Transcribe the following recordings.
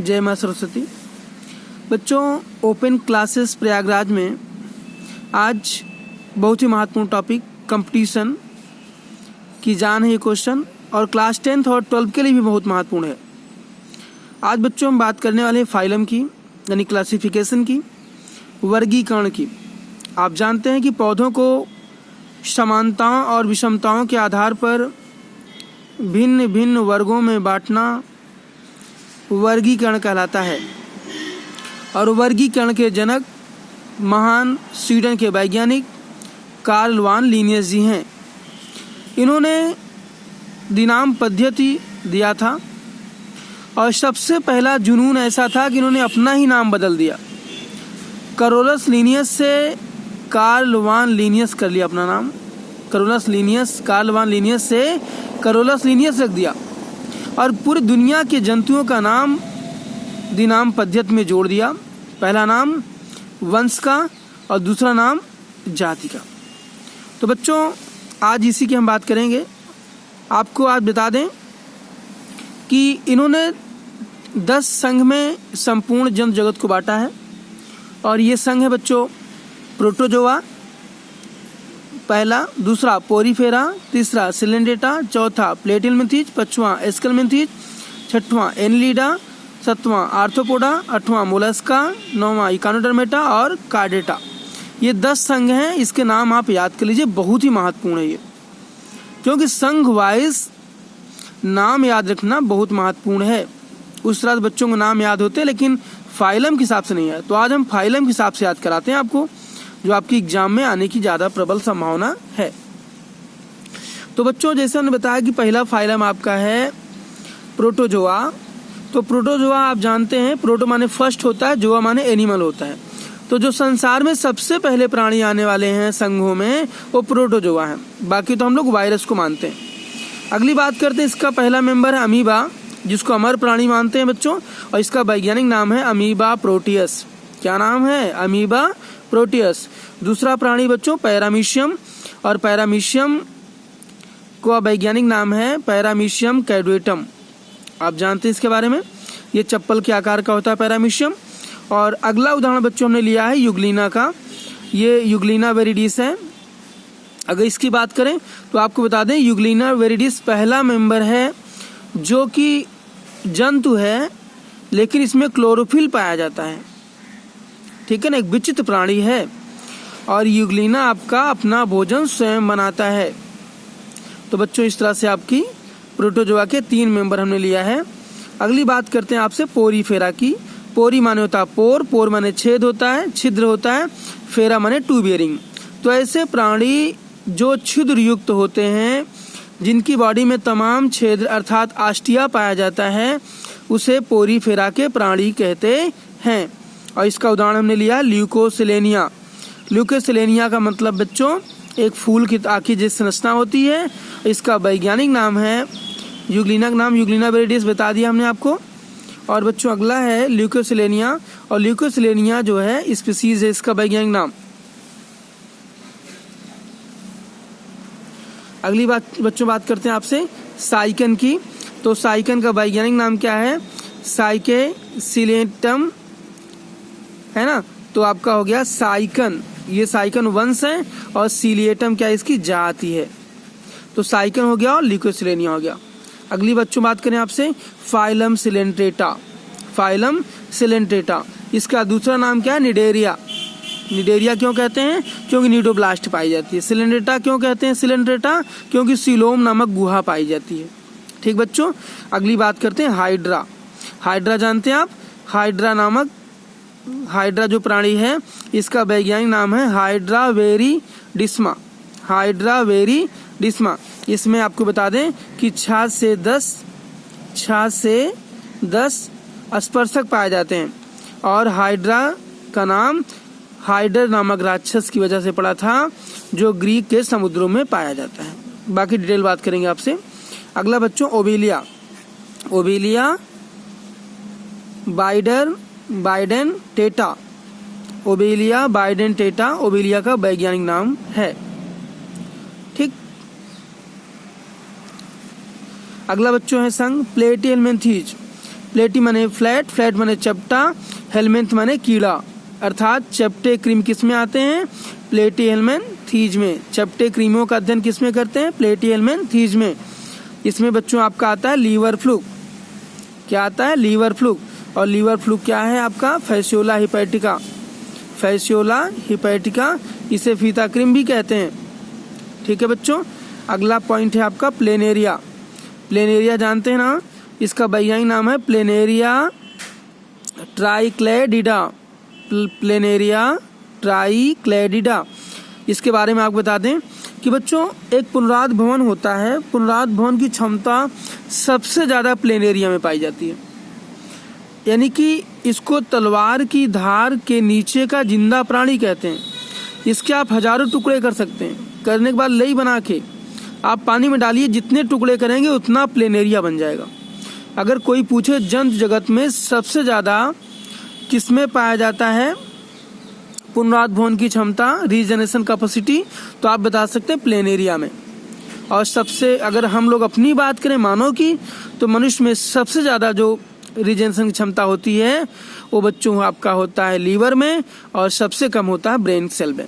जय मां सरस्वती। बच्चों, ओपन क्लासेस प्रयागराज में आज बहुत ही महत्वपूर्ण टॉपिक कंपटीशन की जान है ये क्वेश्चन, और क्लास 10th और 12th के लिए भी बहुत महत्वपूर्ण है। आज बच्चों हम बात करने वाले हैं फाइलम की, यानी क्लासिफिकेशन की, वर्गीकरण की। आप जानते हैं कि पौधों को समानताओं और विषमताओं के आधार पर भिन्न भिन्न वर्गों में बांटना वर्गीकरण कहलाता है। और वर्गीकरण के जनक महान स्वीडन के वैज्ञानिक कार्ल वान लिनियस जी हैं। इन्होंने दिनाम पद्धति दिया था, और सबसे पहला जुनून ऐसा था कि इन्होंने अपना ही नाम बदल दिया। कैरोलस लिनियस से कार्ल वान लिनियस कर लिया अपना नाम। कार्ल वान लिनियस से कैरोलस लिनियस रख दिया, और पूरी दुनिया के जंतुओं का नाम दिनाम पद्धति में जोड़ दिया। पहला नाम वंश का और दूसरा नाम जाति का। तो बच्चों, आज इसी की हम बात करेंगे। आपको आज बता दें कि इन्होंने 10 संघ में संपूर्ण जंतु जगत को बांटा है, और ये संघ है बच्चों प्रोटोजोआ पहला, दूसरा पोरीफेरा, तीसरा सिलेंड्रेटा, चौथा प्लेटिलमिन्थीज, पांचवा एस्केलमिन्थीज, छठवां एनिलिडा, सातवां आर्थ्रोपोडा, आठवां मोलस्का, नौवां इकानोडर्मेटा और कार्डेटा। ये 10 संघ हैं। इसके नाम आप याद कर लीजिए, बहुत ही महत्वपूर्ण है ये, क्योंकि संघ वाइज नाम याद रखना बहुत महत्वपूर्ण है। उस तरह बच्चों को नाम याद होते हैं, लेकिन फाइलम के हिसाब से नहीं है। तो आज हम फाइलम के हिसाब से याद कराते हैं आपको, जो आपकी एग्जाम में आने की ज़्यादा प्रबल संभावना है। तो बच्चों, जैसे हमने बताया कि पहला फाइलम आपका है प्रोटोजोआ। तो प्रोटोजोआ आप जानते हैं, प्रोटो माने फर्स्ट होता है, जोआ माने एनिमल होता है। तो जो संसार में सबसे पहले प्राणी आने वाले हैं संघों में, वो प्रोटोजोआ हैं। बाकी तो हम लोग वायरस को मानते हैं। अगली बात करते हैं, इसका पहला मेंबर है अमीबा, जिसको अमर प्राणी मानते हैं बच्चों, और इसका वैज्ञानिक नाम है अमीबा प्रोटियस। क्या नाम है? Amoeba Proteus. दूसरा प्राणी बच्चों पैरामीशियम, और पैरामीशियम का वैज्ञानिक नाम है पैरामीशियम कैडुएटम। आप जानते हैं इसके बारे में, ये चप्पल के आकार का होता है पैरामीशियम। और अगला उदाहरण बच्चों हमने लिया है यूग्लिना का। ये यूग्लिना वेरिडिस है। अगर इसकी बात करें तो आपको बता दें, यूग्लिना वेरिडिस पहला मेंबर है जो कि जंतु है, लेकिन इसमें क्लोरोफिल पाया जाता है। ठीक है ना, एक विचित्र प्राणी है। और यूग्लिना आपका अपना भोजन स्वयं बनाता है। तो बच्चों, इस तरह से आपकी प्रोटोजोआ के 3 मेंबर हमने लिया है। अगली बात करते हैं आपसे पोरीफेरा की। पोरी माने होता है पोर माने छेद होता है, छिद्र होता है, फेरा माने ट्यूबियरिंग। तो ऐसे प्राणी जो छिद्र युक्त होते हैं, जिनकी बॉडी में तमाम छिद्र अर्थात आस्टिया पाया जाता है, उसे पोरीफेरा के प्राणी कहते हैं। और इसका उदाहरण हमने लिया ल्यूकोसिलेनिया। ल्यूकोसिलेनिया का मतलब बच्चों एक फूल की आँखी जैसी संरचना होती है। इसका वैज्ञानिक नाम है यूग्लिना का नाम यूग्लिना वेरिडिस बता दिया हमने आपको। और बच्चों अगला है ल्यूकोसिलेनिया, और ल्यूकोसिलेनिया जो है स्पीसीज है, इसका वैज्ञानिक नाम। अगली बात बच्चों बात करते हैं आपसे साइकन की। तो साइकन का वैज्ञानिक नाम क्या है? साइके सिलेटम है ना। तो आपका हो गया साइकन। ये साइकन वंश है, और सिलिएटम क्या इसकी जाति है। तो साइकन हो गया और ल्यूकोसिलेनिया हो गया। अगली बच्चों बात करें आपसे फाइलम सिलेंट्रेटा। फाइलम सिलेंट्रेटा, इसका दूसरा नाम क्या है? निडेरिया। निडेरिया क्यों कहते हैं? क्योंकि न्यूडोब्लास्ट पाई जाती है। सिलेंड्रेटा क्यों कहते हैं सिलेंड्रेटा? क्योंकि सिलोम नामक गुहा पाई जाती है। ठीक बच्चों, अगली बात करते हैं हाइड्रा। हाइड्रा जानते हैं आप? हाइड्रा जो प्राणी है, इसका वैज्ञानिक नाम है हाइड्रा वेरिडिस्मा। हाइड्रा वेरिडिस्मा। इसमें आपको बता दें कि 6 से 10 स्पर्शक पाए जाते हैं। और हाइड्रा का नाम हाइडर नामक राक्षस की वजह से पड़ा था, जो ग्रीक के समुद्रों में पाया जाता है। बाकी डिटेल बात करेंगे आपसे। अगला बच्चों Obelia. Obelia bidentata. Obelia bidentata Obelia का वैज्ञानिक नाम है। ठीक, अगला बच्चों है संघ प्लेटियलमेंथीज। प्लेटी माने फ्लैट, फ्लैट माने चपटा, हेलमिंथ माने कीड़ा। अर्थात चपटे कृमि किस में आते हैं? प्लेटीहेल्मिन्थीज में। चपटे कृमियों का अध्ययन किस में करते हैं? प्लेटीहेल्मिन्थीज में। इसमें बच्चों आपका आता है लीवर फ्लूक। क्या आता है? Liver fluke. और लीवर फ्लूक क्या है आपका? Fasciola hepatica. फैसियोला हिपैटिका, इसे फीता कृमि भी कहते हैं। ठीक है बच्चों। अगला पॉइंट है आपका प्लेनेरिया। प्लेनेरिया जानते हैं ना, इसका वैज्ञानिक नाम है प्लेनेरिया ट्राइक्लेडिडा। प्लेनेरिया ट्राइक्लेडिडा। इसके बारे में आपको बता दें कि बच्चों एक पुनराद भवन होता है, पुनराद भवन की क्षमता सबसे ज़्यादा प्लेनेरिया में पाई जाती है। यानी कि इसको तलवार की धार के नीचे का जिंदा प्राणी कहते हैं। इसके आप हजारों टुकड़े कर सकते हैं। करने के बाद लई बना के आप पानी में डालिए, जितने टुकड़े करेंगे उतना प्लेनेरिया बन जाएगा। अगर कोई पूछे जंतु जगत में सबसे ज़्यादा किसमें पाया जाता है पुनराद भवन की क्षमता, रीजनरेशन कैपेसिटी, तो आप बता सकते हैं प्लेनेरिया में। और सबसे अगर हम लोग अपनी बात करें मानव की, तो मनुष्य में सबसे ज़्यादा जो रीजनरेशन की क्षमता होती है वो बच्चों आपका होता है लीवर में, और सबसे कम होता है ब्रेन सेल में।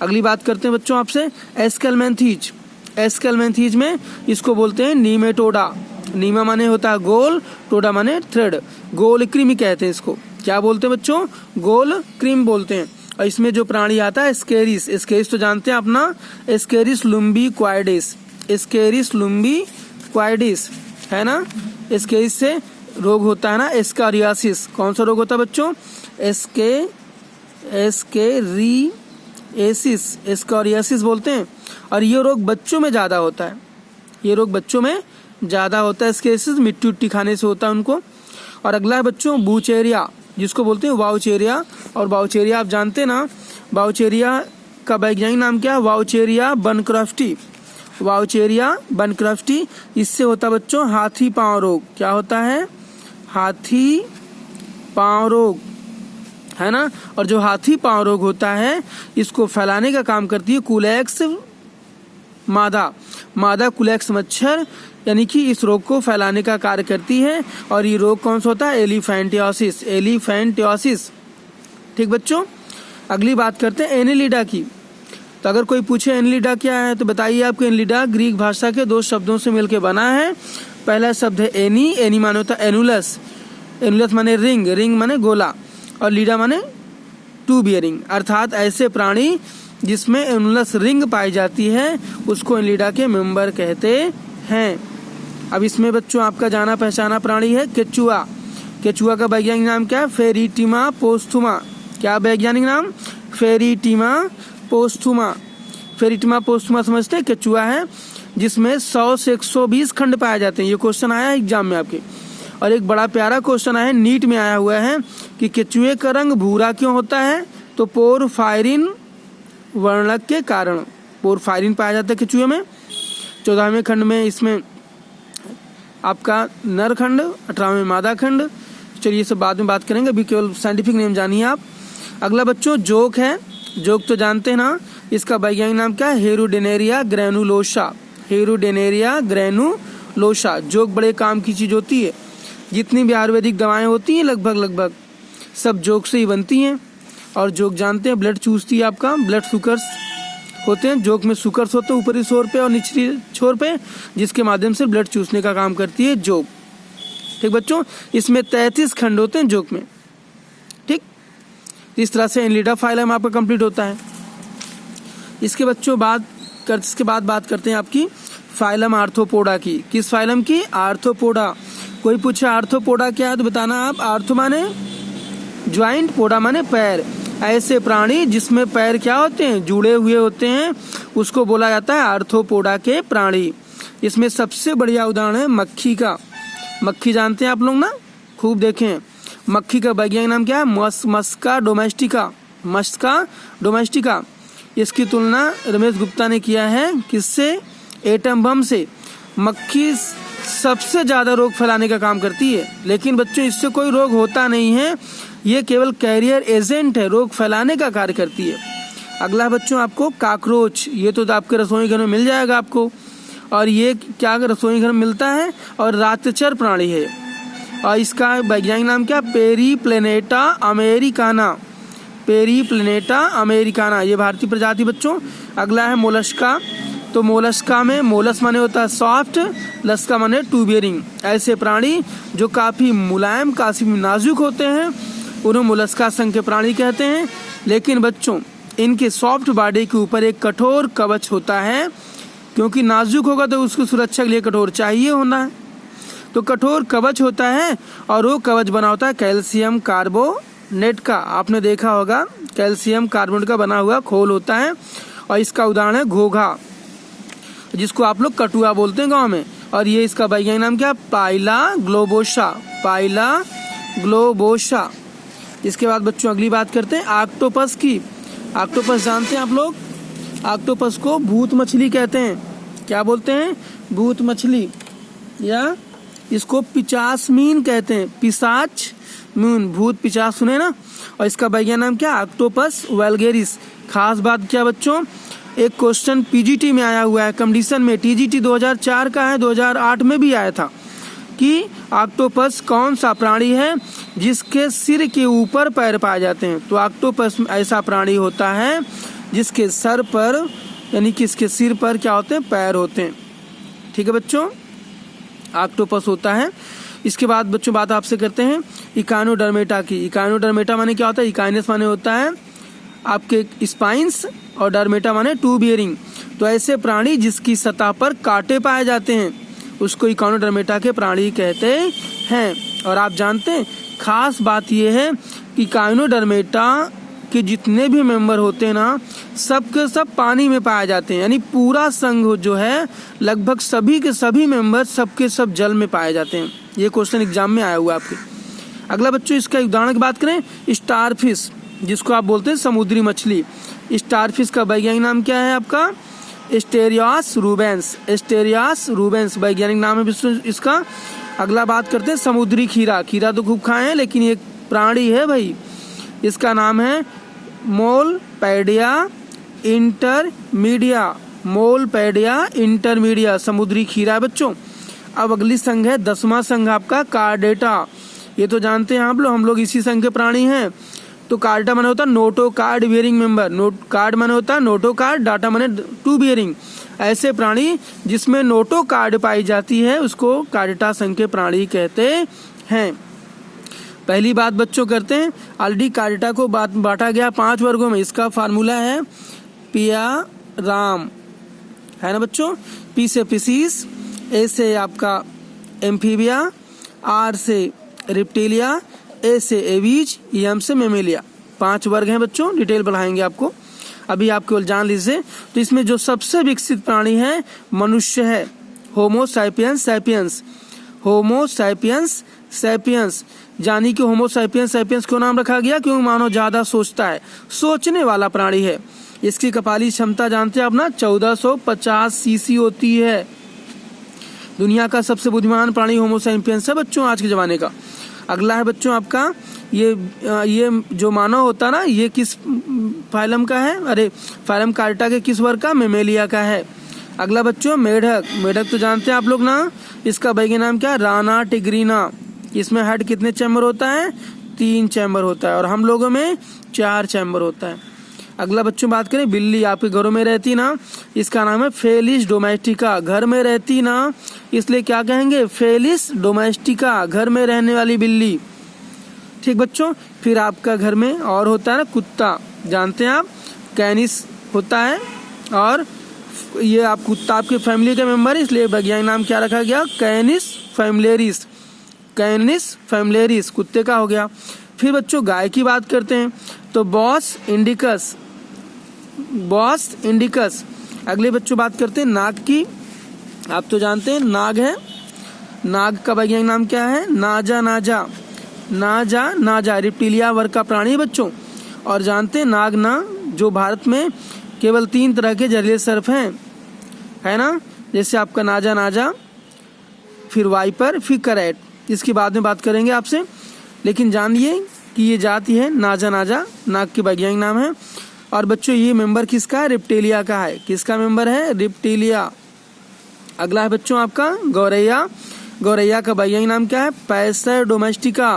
अगली बात करते हैं बच्चों आपसे एस्केलमेंथीज। एस्केलमेंथीज में इसको बोलते हैं नीमेटोडा। नीमा माने होता है गोल, टोडा माने थ्रेड। गोल कृमि कहते हैं इसको। क्या बोलते हैं बच्चों? गोल कृमि बोलते हैं। और इसमें जो प्राणी आता है एस्केरिस। एस्केरिस तो जानते हैं अपना, एस्केरिस लुम्बिक्वाइडिस। एस्केरिस लुम्बिक्वाइडिस है ना। एस्केरिस से रोग होता है ना एस्कारियासिस। कौन सा रोग होता है बच्चों? एस्कारियासिस बोलते हैं। और ये रोग बच्चों में ज़्यादा होता है। ये रोग बच्चों में ज़्यादा होता है। एस्केरियासिस मिट्टी उट्टी खाने से होता है उनको। और अगला है बच्चों बूचेरिया, जिसको बोलते हैं वाउचेरिया। और वाउचेरिया आप जानते हैं ना, वाउचेरिया का वैज्ञानिक नाम क्या है? वाउचेरिया बनक्रफ्टी। वाउचेरिया बनक्रफ्टी। इससे होता है बच्चों हाथी पांव रोग। क्या होता है? हाथी पांव रोग है ना। और जो हाथी पांव रोग होता है इसको फैलाने का काम करती है कुलेक्स मादा। मादा कुलेक्स मच्छर, यानी कि इस रोग को फैलाने का कार्य करती है। और ये रोग कौन सा होता है? एलिफेंटियोसिस। एलिफेंटियोसिस। ठीक बच्चों। अगली बात करते हैं एनिलिडा की। तो अगर कोई पूछे एनिलिडा क्या है, तो बताइए आपको एनिलिडा ग्रीक भाषा के दो शब्दों से मिलकर बना है। पहला शब्द है एनी। एनी माने होता है एनुलस। एनुलस माने रिंग, रिंग माने गोला, और लीडा माने टू बियरिंग। अर्थात ऐसे प्राणी जिसमें एनुलस रिंग पाई जाती है उसको एनिलिडा के मेंबर कहते हैं। अब इसमें बच्चों आपका जाना पहचाना प्राणी है केचुआ। केचुआ का वैज्ञानिक नाम क्या है? फेरिटिमा पोस्थुमा। क्या वैज्ञानिक नाम? फेरिटिमा पोस्थुमा। फेरिटिमा पोस्थुमा समझते हैं? केचुआ है जिसमें 100 से 120 खंड पाए जाते हैं। ये क्वेश्चन आया है एग्जाम में आपके। और एक बड़ा प्यारा क्वेश्चन आया है, नीट में आया हुआ है कि केचुए का रंग भूरा क्यों होता है? तो पोरफायरिन वर्णक के कारण। पोरफायरिन पाया जाता है केचुए में। 14वें खंड में इसमें आपका नर खंड, 18वें मादा खंड। चलिए ये सब बाद में बात करेंगे, अभी केवल साइंटिफिक नेम जानिए आप। अगला बच्चों जोक है। जोक तो जानते हैं ना, इसका वैज्ञानिक नाम क्या है? हेरोडेनेरिया ग्रैनुलोसा। हेरोडेनेरिया ग्रैनुलोसा। जोक बड़े काम की चीज होती है। जितनी भी आयुर्वेदिक दवाएं होती हैं लगभग सब जोक से ही बनती हैं। और जोक जानते हैं ब्लड चूसती है आपका, ब्लड सुकर्स होते हैं। जोक में सुकर्स होते हैं ऊपरी छोर पे और निचली छोर पे, जिसके माध्यम से ब्लड चूसने का काम करती है जोक। ठीक बच्चों। इसमें 33 खंड होते हैं जोक में। ठीक। इस तरह से एनिलिडा फाइलम आपका कंप्लीट होता है। इसके बाद बात करते हैं आपकी फाइलम आर्थ्रोपोडा की। किस फाइलम की? आर्थ्रोपोडा। कोई पूछे आर्थ्रोपोडा क्या है तो बताना आप। आर्थो माने ज्वाइंट, पोडा माने पैर। ऐसे प्राणी जिसमें पैर क्या होते हैं? जुड़े हुए होते हैं, उसको बोला जाता है आर्थ्रोपोडा के प्राणी। इसमें सबसे बढ़िया उदाहरण है मक्खी का। मक्खी जानते हैं आप लोग ना, खूब देखें। मक्खी का वैज्ञानिक नाम क्या है? मस्का डोमेस्टिका। मस्का डोमेस्टिका। इसकी तुलना रमेश गुप्ता ने किया है किससे? एटम बम से। मक्खी सबसे ज़्यादा रोग फैलाने का काम करती है, लेकिन बच्चों इससे कोई रोग होता नहीं है। ये केवल कैरियर एजेंट है, रोग फैलाने का कार्य करती है। अगला बच्चों आपको काकरोच। ये तो आपके रसोई घर में मिल जाएगा आपको। और ये क्या रसोई घर में मिलता है? और रातचर प्राणी है। और इसका वैज्ञानिक नाम क्या? Periplaneta Americana. पेरीप्लेनेटा अमेरिकाना, ये भारतीय प्रजाति बच्चों। अगला है मोलस्का। तो मोलस्का में मोलस माने होता है सॉफ्ट, लस्का माने ट्यूबियरिंग। ऐसे प्राणी जो काफ़ी मुलायम, काफ़ी नाजुक होते हैं, उन्हें मोलस्का संघ के प्राणी कहते हैं। लेकिन बच्चों इनके सॉफ्ट बॉडी के ऊपर एक कठोर कवच होता है, क्योंकि नाजुक होगा तो उसकी सुरक्षा के लिए कठोर चाहिए होना है, तो कठोर कवच होता है। और वो कवच बना होता है कैल्शियम कार्बोनेट का। आपने देखा होगा कैल्शियम कार्बोनेट का बना हुआ खोल होता है। और इसका उदाहरण है घोघा, जिसको आप लोग कटुआ बोलते हैं गांव में। और ये इसका वैज्ञानिक नाम क्या? Pila globosa. Pila globosa. इसके बाद बच्चों अगली बात करते हैं ऑक्टोपस की। ऑक्टोपस जानते हैं आप लोग? ऑक्टोपस को भूत मछली कहते हैं। क्या बोलते हैं? भूत मछली, या इसको पिचासमीन कहते हैं। पिशाच मून, भूत पिचास, सुने ना। और इसका वैज्ञानिक नाम क्या? Octopus vulgaris. खास बात क्या बच्चों, एक क्वेश्चन पीजीटी में आया हुआ है कंडीशन में, टीजीटी 2004 का है, 2008 में भी आया था कि ऑक्टोपस कौन सा प्राणी है जिसके सिर के ऊपर पैर पाए जाते हैं। तो ऑक्टोपस ऐसा प्राणी होता है जिसके सर पर, यानी कि इसके सिर पर क्या होते हैं? पैर होते हैं। ठीक है बच्चों, ऑक्टोपस होता है। इसके बाद बच्चों बात आपसे करते हैं इकाइनोडर्मेटा की। इकाइनोडर्मेटा माने क्या होता है? इकाइनस माने होता है आपके स्पाइंस, और डर्मेटा माने ट्यूब बियरिंग। तो ऐसे प्राणी जिसकी सतह पर कांटे पाए जाते हैं उसको इकाइनोडर्मेटा के प्राणी कहते हैं। और आप जानते हैं खास बात यह है कि इकाइनोडर्मेटा के जितने भी मेंबर होते हैं ना, सब के सब पानी में पाए जाते हैं। यानी पूरा संघ जो है लगभग सभी के सभी मेंबर सब के सब जल में पाए जाते हैं। ये क्वेश्चन एग्जाम में आया हुआ आपके। अगला बच्चों इसका उदाहरण की बात करें, स्टारफिश, जिसको आप बोलते हैं समुद्री मछली। स्टारफिश का वैज्ञानिक नाम क्या है आपका? Asterias Rubens. एस्टेरियास रूबेंस वैज्ञानिक नाम है इसका। अगला बात करते हैं समुद्री खीरा। खीरा तो खूब खाए हैं, लेकिन एक प्राणी है भाई, इसका नाम है मोलपैडिया इंटरमीडिया। मोलपैडिया इंटरमीडिया समुद्री खीरा बच्चों। अब अगली संघ है 10वां संघ आपका कार्डेटा। ये तो जानते हैं आप लोग, हम लोग इसी संघ के प्राणी हैं। तो कार्डेटा माने होता है Noto card bearing member. Card माने होता है नोटो कार्ड, डाटा माने टू बियरिंग। ऐसे प्राणी जिसमें नोटो कार्ड पाई जाती है उसको कार्डेटा संघ के प्राणी कहते हैं। पहली बात बच्चों करते हैं, ऑलरेडी कार्डेटा को बांटा गया 5 वर्गों में। इसका फार्मूला है पिया राम, है ना बच्चों। पी से पिसीस, ए से आपका एम्फीबिया, आर से रिप्टिलिया, ए से एवीज, एम से मेमेलिया। 5 वर्ग हैं बच्चों, डिटेल बढ़ाएंगे आपको, अभी आप केवल जान लीजिए। तो इसमें जो सबसे विकसित प्राणी है मनुष्य है, Homo sapiens sapiens. Homo sapiens sapiens, जानी कि होमो सैपियंस सैपियंस क्यों नाम रखा गया? क्योंकि मानव ज्यादा सोचता है, सोचने वाला प्राणी है। इसकी कपाली क्षमता जानते हैं आप ना, 1450 सीसी होती है। दुनिया का सबसे बुद्धिमान प्राणी होमो सैपियंस है बच्चों आज के जमाने का। अगला है बच्चों आपका ये जो मानव होता है ना, ये किस फाइलम का है? अरे फाइलम कार्डेटा के किस वर्ग का? मेमेलिया का है। अगला बच्चों मेढक। मेढक तो जानते हैं आप लोग ना, इसका वैज्ञानिक नाम क्या है? राना टिग्रीना। इसमें हेड कितने चैम्बर होता है? 3 चैम्बर होता है, और हम लोगों में 4 चैम्बर होता है। अगला बच्चों बात करें बिल्ली, आपके घरों में रहती ना, इसका नाम है फेलिस डोमेस्टिका। घर में रहती ना, इसलिए क्या कहेंगे? फेलिस डोमेस्टिका, घर में रहने वाली बिल्ली। ठीक बच्चों, फिर आपका घर में और होता है ना कुत्ता, जानते हैं आप, कैनिस होता है। और ये आप कुत्ता आपके फैमिली का मेंबर है, इसलिए वैज्ञानिक नाम क्या रखा गया? कैनिस फैमिलियरिस। कैनिस फैमिलियरिस कुत्ते का हो गया। फिर बच्चों गाय की बात करते हैं, तो बॉस इंडिकस। Bos indicus. अगले बच्चों बात करते हैं नाग की। आप तो जानते हैं नाग है, नाग का वैज्ञानिक नाम क्या है? नाजा नाजा। नाजा नाजा रिप्टिलिया वर्ग का प्राणी है बच्चों। और जानते हैं नाग ना, जो भारत में केवल 3 तरह के जलीय सर्प हैं, है ना, जैसे आपका नाजा नाजा, फिर वाइपर, फिर करैट। इसकी बाद में बात करेंगे आपसे, लेकिन जानिए कि ये जाति है नाजा नाजा, नाग के वैज्ञानिक नाम है। और बच्चों ये मेंबर किसका है? रिप्टिलिया का है। किसका मेंबर है? रिप्टिलिया। अगला है बच्चों आपका गौरैया। गौरैया का वैज्ञानिक नाम क्या है? पैसर डोमेस्टिका,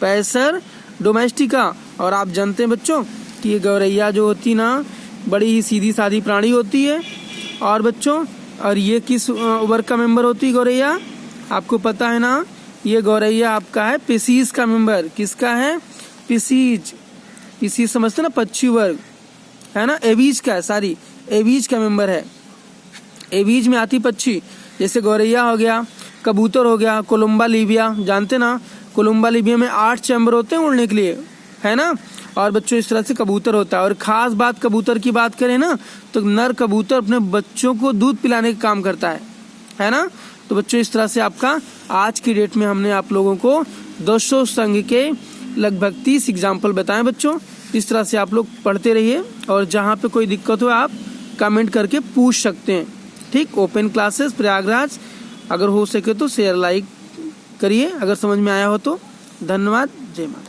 पैसर डोमेस्टिका। और आप जानते हैं बच्चों कि ये गौरैया जो होती ना बड़ी ही सीधी सादी प्राणी होती है। और बच्चों और ये किस वर्ग का मेंबर होती है गौरैया? आपको पता है ना, ये गौरैया आपका है पिसीज का मेंबर। किसका है? पिसीज। पिसीज समझते ना, पक्षी वर्ग है ना, एवीज का, सॉरी एवीज का मेंबर है। एवीज में आती पक्षी, जैसे गौरैया हो गया, कबूतर हो गया, कोलंबा लिबिया, जानते ना कोलंबा लिबिया में 8 चैम्बर होते हैं उड़ने के लिए, है ना। और बच्चों इस तरह से कबूतर होता है। और खास बात कबूतर की बात करें ना तो नर कबूतर अपने बच्चों को दूध पिलाने का काम करता है ना। तो बच्चों इस तरह से आपका आज की डेट में हमने आप लोगों को 200 संघ के लगभग 30 एग्जाम्पल बताएं बच्चों। इस तरह से आप लोग पढ़ते रहिए और जहाँ पे कोई दिक्कत हो आप कमेंट करके पूछ सकते हैं। ठीक, ओपन क्लासेस प्रयागराज, अगर हो सके तो शेयर लाइक करिए अगर समझ में आया हो तो। धन्यवाद, जय माता।